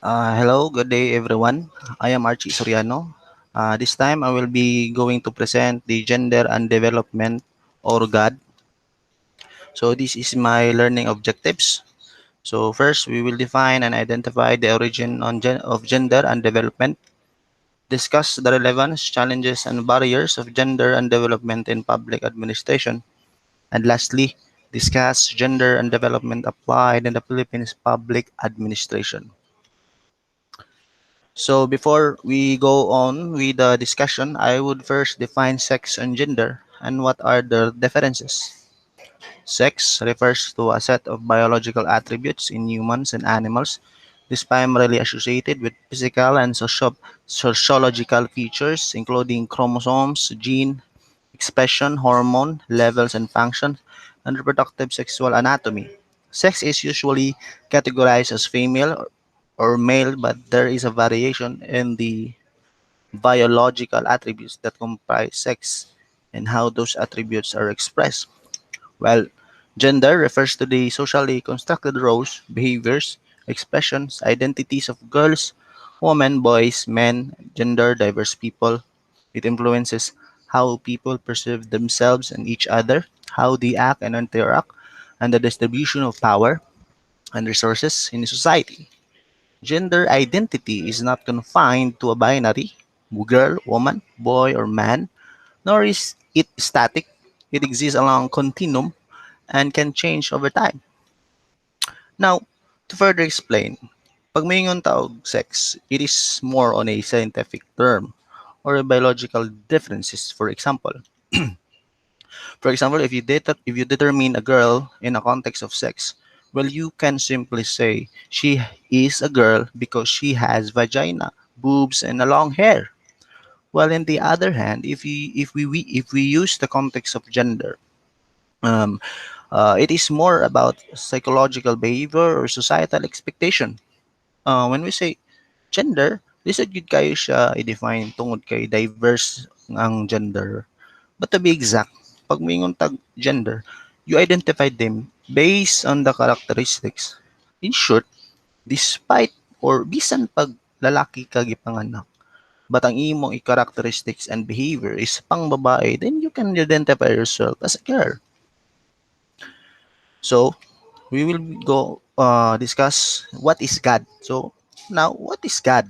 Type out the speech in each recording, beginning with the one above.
Hello, good day everyone. I am ArchieSoriano. This time I will be going to present the gender and development or God. So this is my learning objectives. So first we will define and identify the origin of gender and development, discuss the relevance, challenges and barriers of gender and development in public administration, and lastly, discuss gender and development applied in the Philippines public administration. So before we go on with the discussion, I would first define sex and gender and what are the differences. Sex refers to a set of biological attributes in humans and animals. This primarily associated with physical and sociological features, including chromosomes, gene expression, hormone levels and function, and reproductive sexual anatomy. Sex is usually categorized as female or male, but there is a variation in the biological attributes that comprise sex and how those attributes are expressed. While gender refers to the socially constructed roles, behaviors, expressions, identities of girls, women, boys, men, gender diverse people. It influences how people perceive themselves and each other, how they act and interact, and the distribution of power and resources in society. Gender identity is not confined to a binary girl, woman, boy, or man, nor is it static. It exists along continuum and can change over time. Now, to further explain, pag may tawag sex, it is more on a scientific term or a biological differences. For example, if you determine a girl in a context of sex, well, you can simply say she is a girl because she has vagina, boobs, and a long hair. While in the other hand, if we use the context of gender, um, it is more about psychological behavior or societal expectation. When we say gender, lisod gid kayo siya i-define tungod kay diverse ang gender. But to be exact, pag moingon tag gender, you identify them based on the characteristics. In short, despite or bisan pag lalaki ka gipanganak, but ang imong characteristics and behavior is pang babae, then you can identify yourself as a girl. So, we will go discuss what is God. So, now, what is God?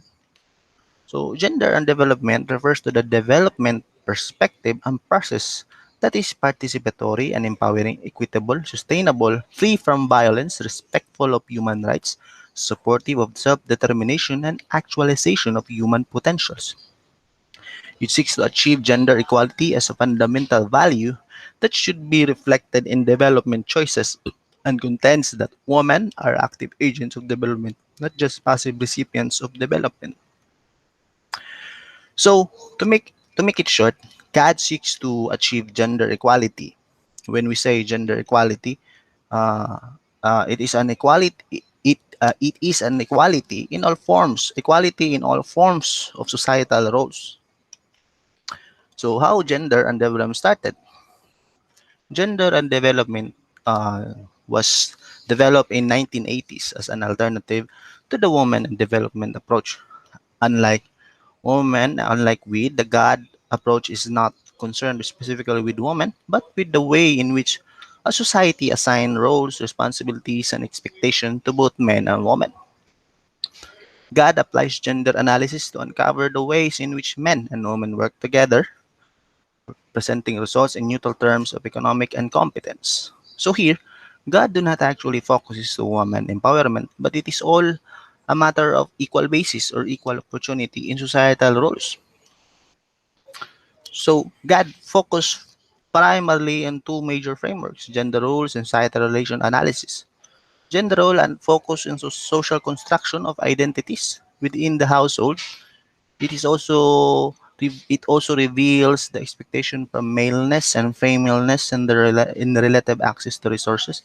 So, gender and development refers to the development perspective and process that is participatory and empowering, equitable, sustainable, free from violence, respectful of human rights, supportive of self-determination, and actualization of human potentials. It seeks to achieve gender equality as a fundamental value that should be reflected in development choices and contends that women are active agents of development, not just passive recipients of development. So, to make it short, God seeks to achieve gender equality. When we say gender equality, uh, it is an equality. It is an equality in all forms, equality in all forms of societal roles. So, how gender and development started? Gender and development was developed in 1980s as an alternative to the woman and development approach. Unlike unlike with the God approach is not concerned specifically with women, but with the way in which a society assign roles, responsibilities, and expectations to both men and women. God applies gender analysis to uncover the ways in which men and women work together, presenting results in neutral terms of economic and competence. So here, God do not actually focuses to woman empowerment, but it is all a matter of equal basis or equal opportunity in societal roles. So God focused primarily on two major frameworks, gender roles and societal relation analysis. Gender role and focus on social construction of identities within the household. It also reveals the expectation from maleness and femaleness in the relative access to resources.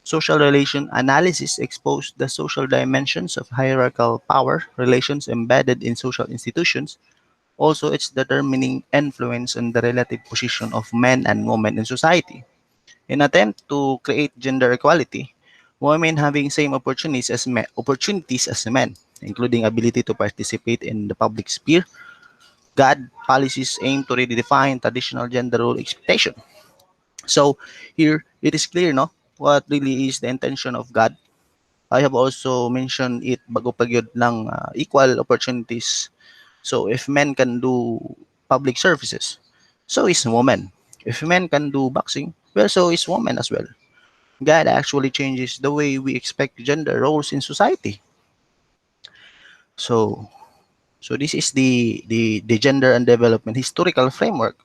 Social relation analysis exposed the social dimensions of hierarchical power relations embedded in social institutions. Also, its determining influence on the relative position of men and women in society. In attempt to create gender equality, women having same opportunities as men, including ability to participate in the public sphere. God policies aim to redefine traditional gender role expectation. So here it is clear, no, what really is the intention of God. I have also mentioned it bago pagyod ng equal opportunities. So if men can do public services, so is women. If men can do boxing, well, so is women as well. God actually changes the way we expect gender roles in society. So this is the gender and development historical framework.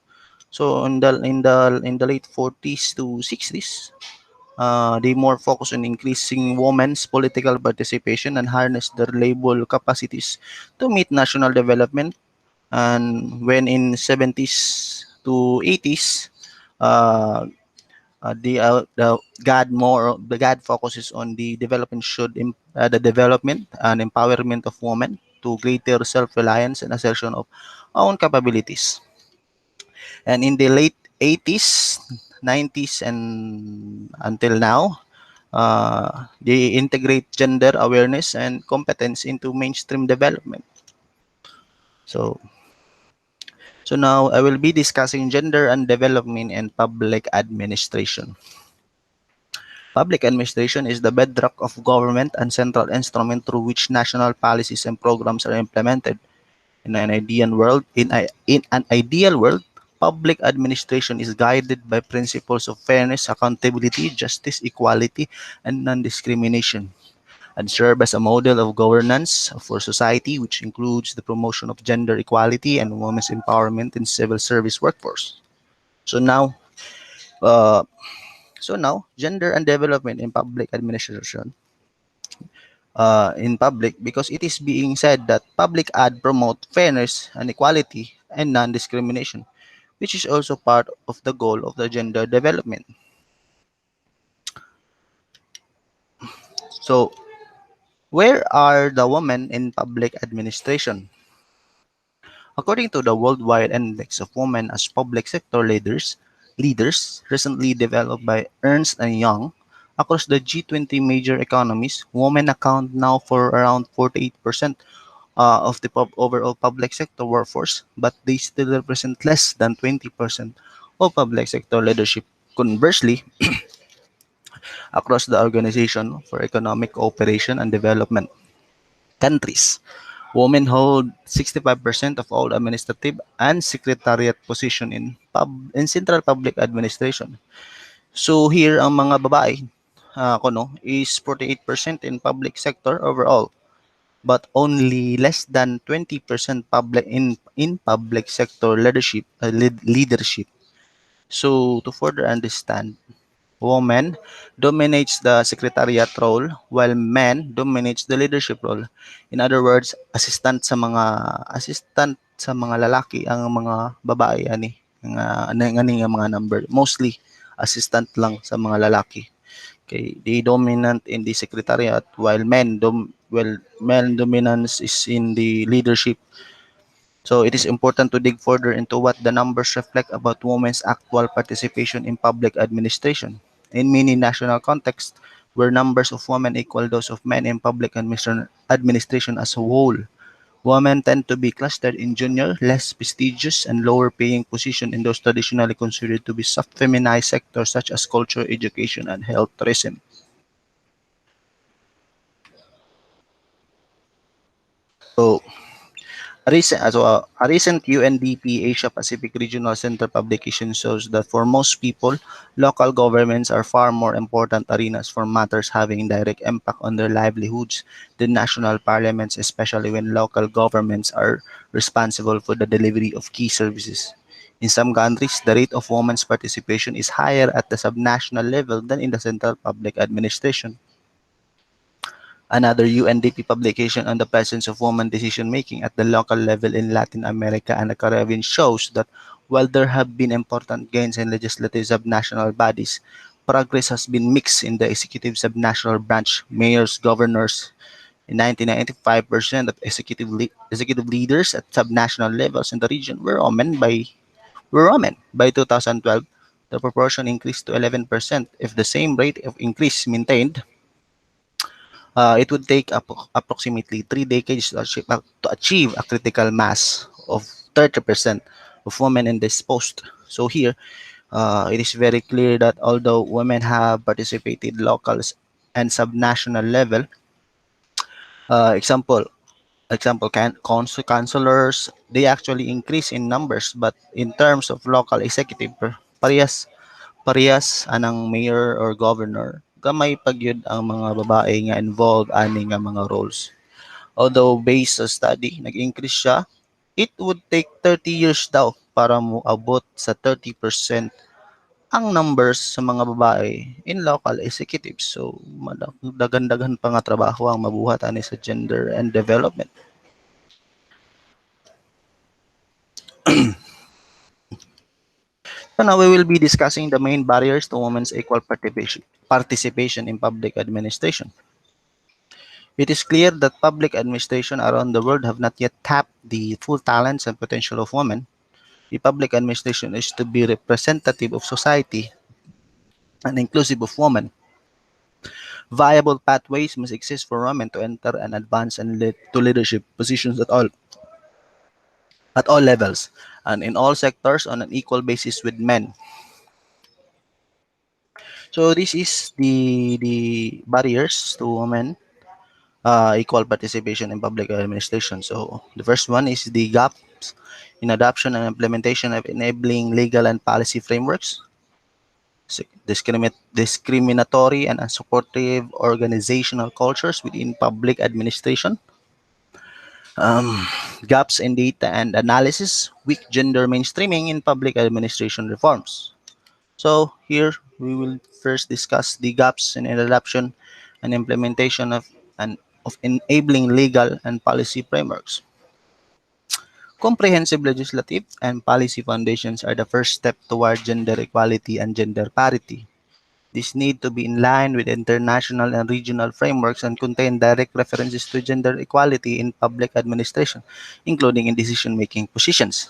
So in the late 40s to 60s, they more focus on increasing women's political participation and harness their labor capacities to meet national development. And when in 70s to 80s, uh, the God focuses on the development and empowerment of women to greater self-reliance and assertion of own capabilities. And in the late 80s, 90s, and until now, they integrate gender awareness and competence into mainstream development. So, so now I will be discussing gender and development in public administration. Public administration is the bedrock of government and central instrument through which national policies and programs are implemented. In an ideal world, public administration is guided by principles of fairness, accountability, justice, equality, and non-discrimination, and serve as a model of governance for society, which includes the promotion of gender equality and women's empowerment in civil service workforce. So now, uh, gender and development in public administration, in public, because it is being said that public ad promote fairness and equality and non-discrimination, which is also part of the goal of the gender development. So, where are the women in public administration? According to the Worldwide Index of Women as Public Sector leaders recently developed by Ernst and Young, across the G20 major economies, women account now for around 48% of the overall public sector workforce, but they still represent less than 20% of public sector leadership. Conversely, across the Organization for Economic Cooperation and Development countries, women hold 65% of all administrative and secretariat position in central public administration. So here ang mga babae is 48% in public sector overall, but only less than 20% in public sector leadership. So to further understand, woman dominates the secretariat role while men dominates the leadership role. In other words, assistant sa mga lalaki ang mga babae ani nga mga number. Mostly assistant lang sa mga lalaki. Okay, they dominant in the secretariat while male dominance is in the leadership. So it is important to dig further into what the numbers reflect about women's actual participation in public administration. In many national contexts, where numbers of women equal those of men in public administration as a whole, women tend to be clustered in junior, less prestigious, and lower paying positions in those traditionally considered to be soft feminized sectors such as culture, education, and health tourism. So a recent UNDP Asia Pacific Regional Center publication shows that for most people, local governments are far more important arenas for matters having direct impact on their livelihoods than national parliaments, especially when local governments are responsible for the delivery of key services. In some countries, the rate of women's participation is higher at the subnational level than in the central public administration. Another UNDP publication on the presence of women decision-making at the local level in Latin America and the Caribbean shows that while there have been important gains in legislative subnational bodies, progress has been mixed in the executive subnational branch. Mayors, governors, in 1995, percent of executive leaders at subnational levels in the region were women. By 2012, the proportion increased to 11%. If the same rate of increase maintained, It would take approximately 3 decades to achieve a critical mass of 30% of women in this post. So here, it is very clear that although women have participated local and subnational level, uh, example councilors, they actually increase in numbers, but in terms of local executive, parehas anang mayor or governor, gamay pagyud ang mga babae nga involved ani nga mga roles. Although based sa study, nag-increase siya, it would take 30 years daw para mo abot sa 30% ang numbers sa mga babae in local executives. So, dagan-dagan pa nga trabaho ang mabuhat ani sa gender and development. So now we will be discussing the main barriers to women's equal participation in public administration. It is clear that public administration around the world have not yet tapped the full talents and potential of women. The public administration is to be representative of society and inclusive of women. Viable pathways must exist for women to enter and advance and lead to leadership positions at all levels and in all sectors on an equal basis with men. So this is the barriers to women equal participation in public administration. So the first one is the gaps in adoption and implementation of enabling legal and policy frameworks, discriminatory and unsupportive organizational cultures within public administration, gaps in data and analysis, weak gender mainstreaming in public administration reforms. So here we will first discuss the gaps in adoption and implementation of enabling legal and policy frameworks. Comprehensive legislative and policy foundations are the first step toward gender equality and gender parity. These need to be in line with international and regional frameworks and contain direct references to gender equality in public administration, including in decision-making positions.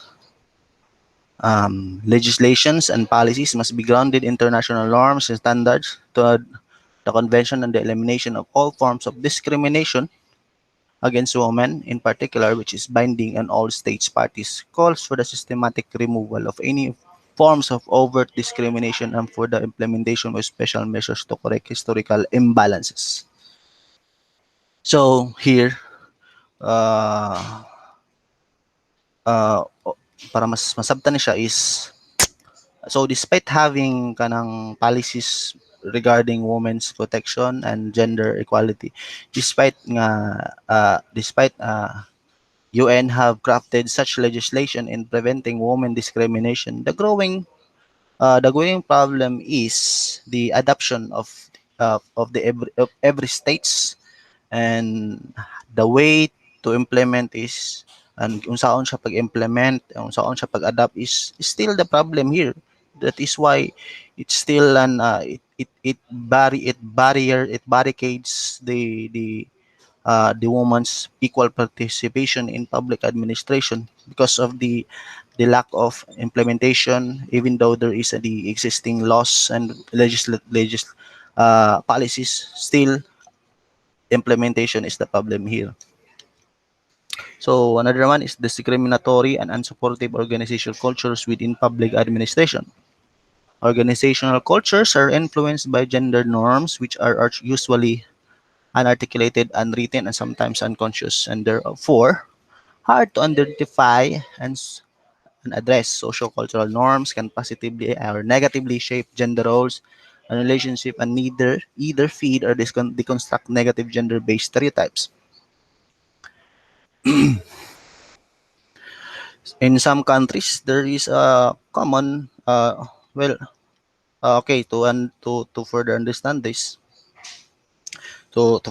Legislations and policies must be grounded in international norms and standards to the Convention on the Elimination of All Forms of Discrimination against women, in particular, which is binding on all states parties, calls for the systematic removal of any forms of overt discrimination and for the implementation of special measures to correct historical imbalances. So here, uh, uh, para mas masabtan ni siya is, so despite having kanang policies regarding women's protection and gender equality, despite UN have crafted such legislation in preventing women discrimination, the growing problem is the adoption of every states, and the way to implement is, and unsaon siya pag-implement, unsaon siya pag-adapt is still the problem here. That is why it's still it barricades the woman's equal participation in public administration because of the lack of implementation, even though there is the existing laws and policies, still implementation is the problem here. So another one is discriminatory and unsupportive organizational cultures within public administration. Organizational cultures are influenced by gender norms, which are usually unarticulated, unwritten, and sometimes unconscious, and therefore hard to identify and address. Social-cultural norms can positively or negatively shape gender roles and relationship, and either feed or deconstruct negative gender-based stereotypes. In some countries, there is a common okay, to further understand this, so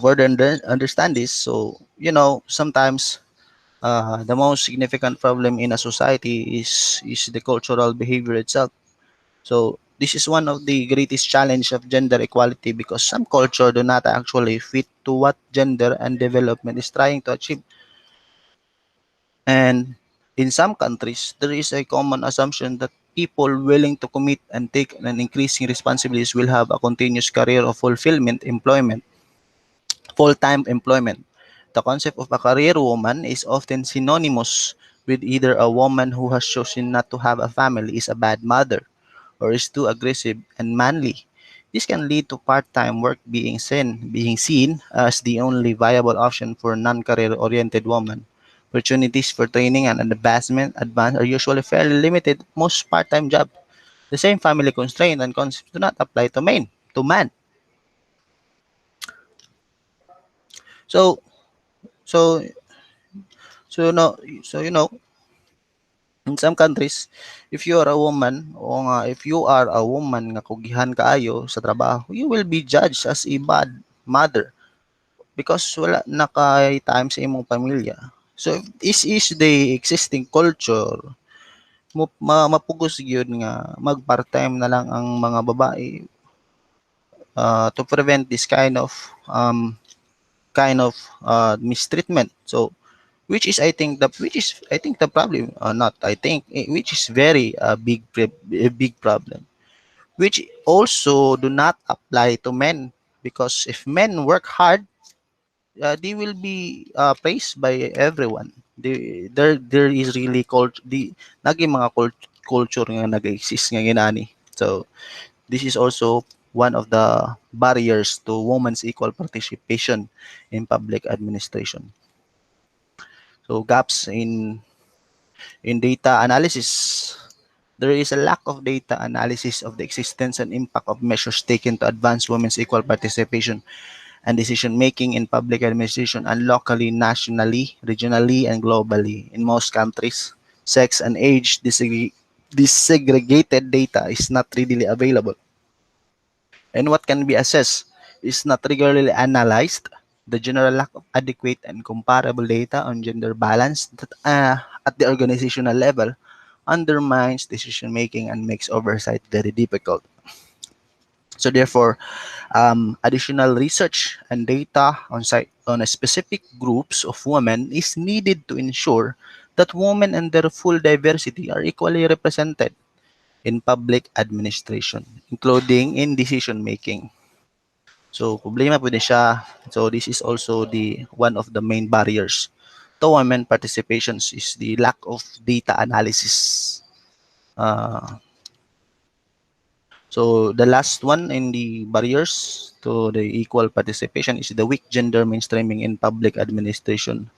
sometimes the most significant problem in a society is the cultural behavior itself. So this is one of the greatest challenge of gender equality because some culture do not actually fit to what gender and development is trying to achieve. And in some countries, there is a common assumption that people willing to commit and take an increasing responsibilities will have a continuous career of fulfillment employment. full-time employment. The concept of a career woman is often synonymous with either a woman who has chosen not to have a family is a bad mother or is too aggressive and manly. This can lead to part-time work being seen as the only viable option for non-career oriented women. Opportunities for training and advance are usually fairly limited. Most part-time jobs, the same family constraint and concepts do not apply to men. To man. So so so you know so you know in some countries, if you are a woman o nga if you are a woman nga kugihan kaayo sa trabaho, you will be judged as a bad mother because wala na kay time sa imong pamilya. So if this is the existing culture, mapugos gyud nga mag part-time na lang ang mga babae to prevent this mistreatment. So which is the problem, not I think which is very a big problem, which also do not apply to men, because if men work hard, they will be praised by everyone. There is really naging mga culture nga nag-exist nga ginani. So this is also one of the barriers to women's equal participation in public administration. So gaps in data analysis. There is a lack of data analysis of the existence and impact of measures taken to advance women's equal participation and decision making in public administration and locally, nationally, regionally, and globally. In most countries, sex and age disaggregated data is not readily available, and what can be assessed is not regularly analyzed. The general lack of adequate and comparable data on gender balance at the organizational level undermines decision making and makes oversight very difficult. So therefore, additional research and data on a specific groups of women is needed to ensure that women and their full diversity are equally represented in public administration, including in decision making. So problema po din siya. So this is also the one of the main barriers to women participations is the lack of data analysis. Uh, so the last one in the barriers to the equal participation is the weak gender mainstreaming in public administration.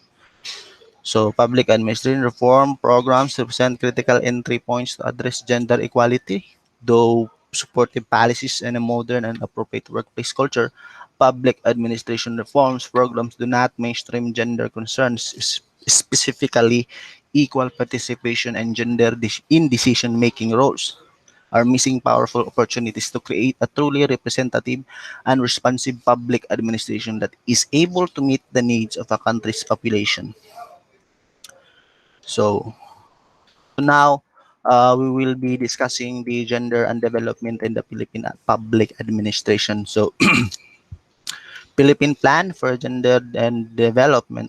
So public administration reform programs represent critical entry points to address gender equality. Though supportive policies and a modern and appropriate workplace culture, public administration reforms programs do not mainstream gender concerns, specifically equal participation and gender in decision-making roles. Are missing powerful opportunities to create a truly representative and responsive public administration that is able to meet the needs of a country's population. So now we will be discussing the gender and development in the Philippine public administration. So Philippine Plan for Gender and Development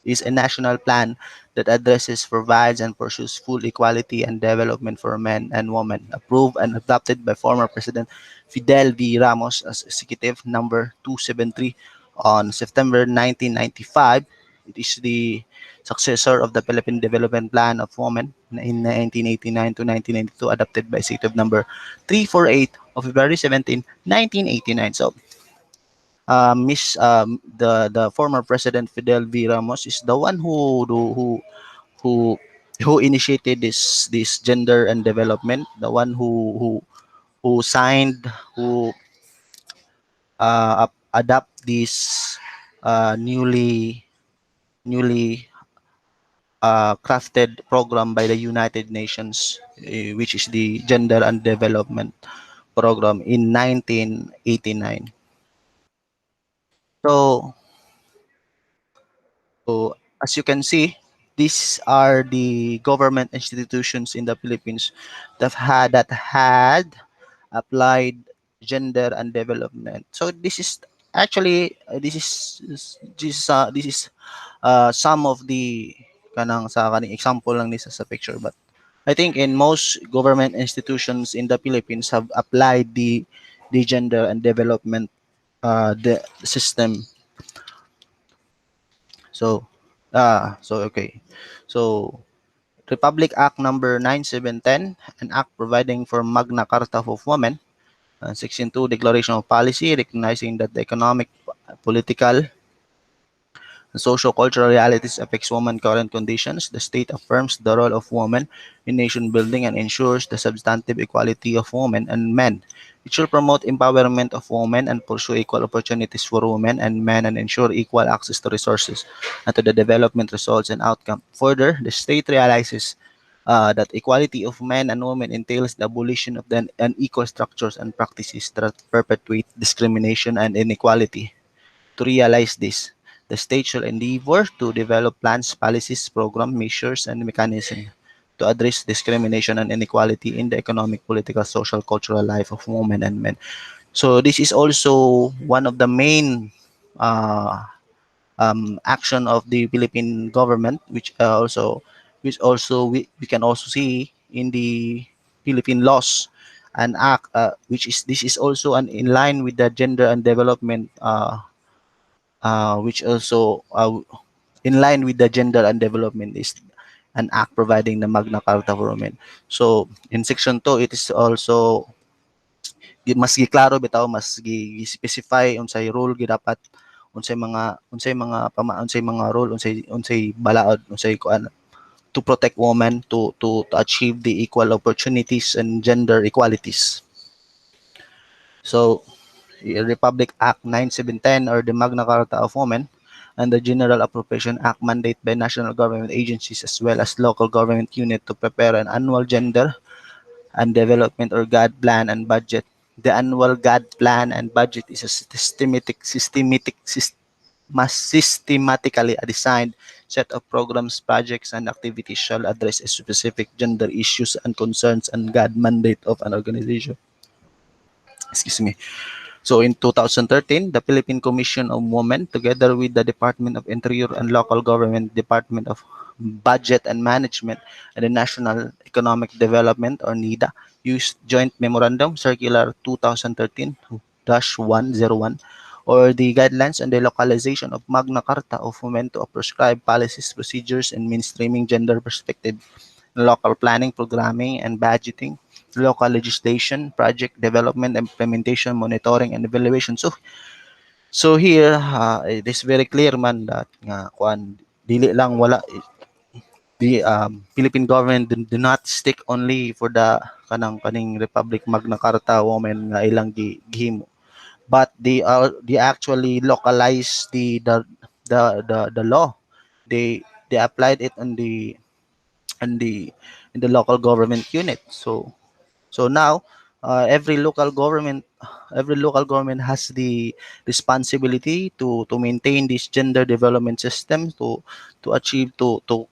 is a national plan that addresses, provides, and pursues full equality and development for men and women, approved and adopted by former President Fidel V. Ramos as Executive Number 273 on September 1995. It is the successor of the Philippine Development Plan of Women in 1989 to 1992, adopted by Executive Number 348 of February 17, 1989. So Miss the former President Fidel V. Ramos is the one who who initiated this gender and development, the one who signed, who adapt this newly crafted program by the United Nations, which is the Gender and Development Program in 1989. So So, as you can see, these are the government institutions in the Philippines that had applied gender and development. So this is actually this is some of the kaning example lang nisa sa picture, but I think in most government institutions in the Philippines have applied the gender and development the system So, okay. So, Republic Act number 9710, an act providing for Magna Carta of Women, Section 2, Declaration of Policy, recognizing that the economic, political, socio-cultural realities affects women's current conditions. The state affirms the role of women in nation building and ensures the substantive equality of women and men. It should promote empowerment of women and pursue equal opportunities for women and men and ensure equal access to resources and to the development results and outcome. Further, the state realizes that equality of men and women entails the abolition of the unequal structures and practices that perpetuate discrimination and inequality. To realize this, the state shall endeavor to develop plans, policies, program, measures, and mechanisms to address discrimination and inequality in the economic, political, social, cultural life of women and men. So this is also one of the main uh, action of the Philippine government, which we can also see in the Philippine laws and act, which is this is also an in line with the gender and development which also in line with the gender and development is an act providing the Magna Carta for women. So in section 2 it is also mas giklaro bitaw mas gi-specify unsay role gi dapat unsay mga role unsay balaod unsay kuan to protect women to achieve the equal opportunities and gender equalities. So Republic Act 9710 or the Magna Carta of Women and the General Appropriation Act mandate by national government agencies as well as local government unit to prepare an annual gender and development or GAD plan and budget. The annual GAD plan and budget is a systematically designed set of programs, projects, and activities shall address a specific gender issues and concerns and GAD mandate of an organization. Excuse me. So in 2013, the Philippine Commission of Women, together with the Department of Interior and Local Government, Department of Budget and Management, and the National Economic Development or NEDA, used Joint Memorandum Circular 2013-101 or the guidelines on the localization of Magna Carta of Women to prescribe policies, procedures, and mainstreaming gender perspective local planning, programming, and budgeting, local legislation, project development, implementation, monitoring, and evaluation. So here it is very clear man that nga kuan dili lang wala the Philippine government do not stick only for the kanang kaning Republic Magna Carta women nga ilang gihimo, but they actually localize the law. They applied it on the in the local government unit. So now every local government has the responsibility to maintain this gender development system to achieve to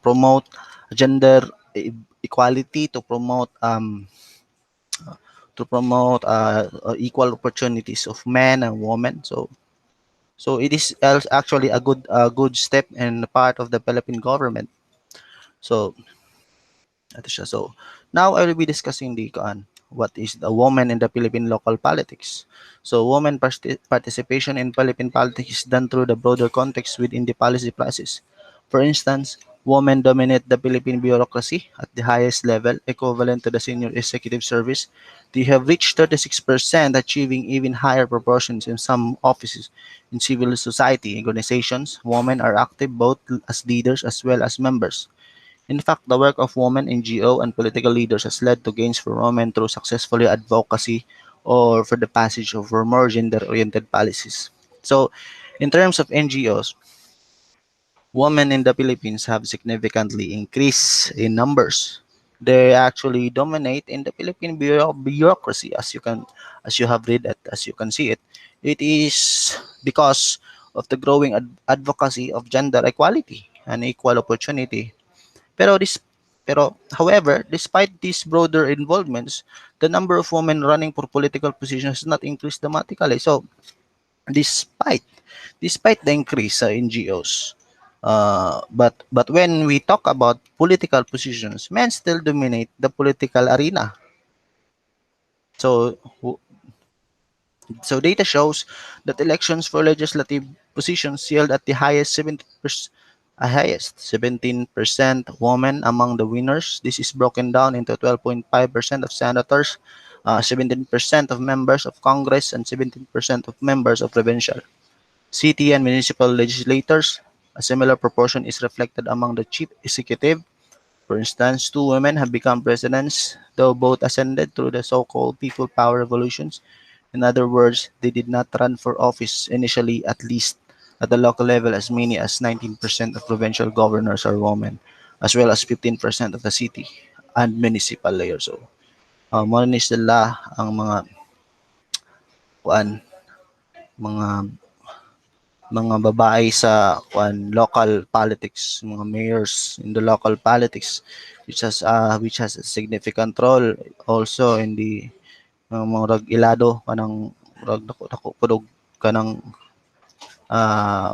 promote gender equality to promote equal opportunities of men and women. So it is actually a good step and part of the Philippine government. So ito siya. So, now I will be discussing what is the woman in the Philippine local politics. So, women participation in Philippine politics is done through the broader context within the policy process. For instance, women dominate the Philippine bureaucracy at the highest level, equivalent to the senior executive service. They have reached 36%, achieving even higher proportions in some offices. In civil society organizations, women are active both as leaders as well as members. In fact, the work of women NGO and political leaders has led to gains for women through successfully advocacy or for the passage of more gender-oriented policies. So, in terms of NGOs, women in the Philippines have significantly increased in numbers. They actually dominate in the Philippine bureaucracy, as you have read it, as you can see it. It is because of the growing advocacy of gender equality and equal opportunity. Pero this pero however, despite these broader involvements, the number of women running for political positions has not increased dramatically. So despite despite the increase sa NGOs, but when we talk about political positions, men still dominate the political arena. So so data shows that elections for legislative positions held at the highest 17% women among the winners. This is broken down into 12.5% of senators, 17% of members of Congress, and 17% of members of provincial, city, and municipal legislators. A similar proportion is reflected among the chief executive. For instance, two women have become presidents, though both ascended through the so-called people power revolutions. In other words, they did not run for office initially, at least at the local level. As many as 19% of provincial governors are women, as well as 15% of the city and municipal layer. So, mo ni sila ang mga kuan, mga babae sa local politics, mga mayors in the local politics, which has a significant role also in the murag ilado kanang murag dako pudog kanang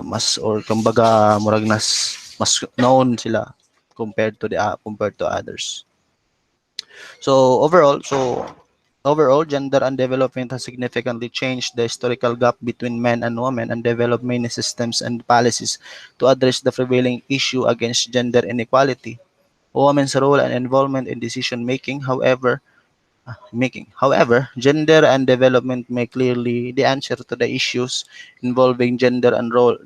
mas or kumbaga murag mas known sila compared to others. So overall, gender and development has significantly changed the historical gap between men and women and developed many systems and policies to address the prevailing issue against gender inequality. Women's role and involvement in decision making. However, gender and development may clearly the answer to the issues involving gender role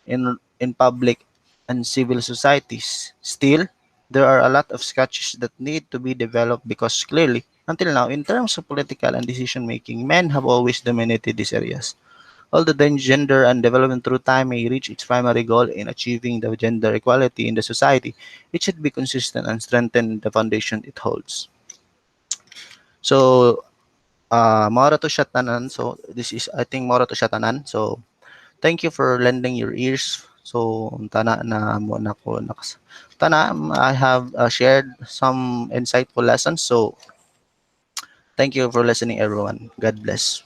in public and civil societies. Still, there are a lot of sketches that need to be developed because clearly, until now, in terms of political and decision making, men have always dominated these areas. Although then gender and development through time may reach its primary goal in achieving the gender equality in the society, it should be consistent and strengthen the foundation it holds. So, mora to siya tanan. So, this is, I think, mora to siya tanan. So, thank you for lending your ears. So, tana na mo na ko tana, I have shared some insightful lessons. So, thank you for listening, everyone. God bless.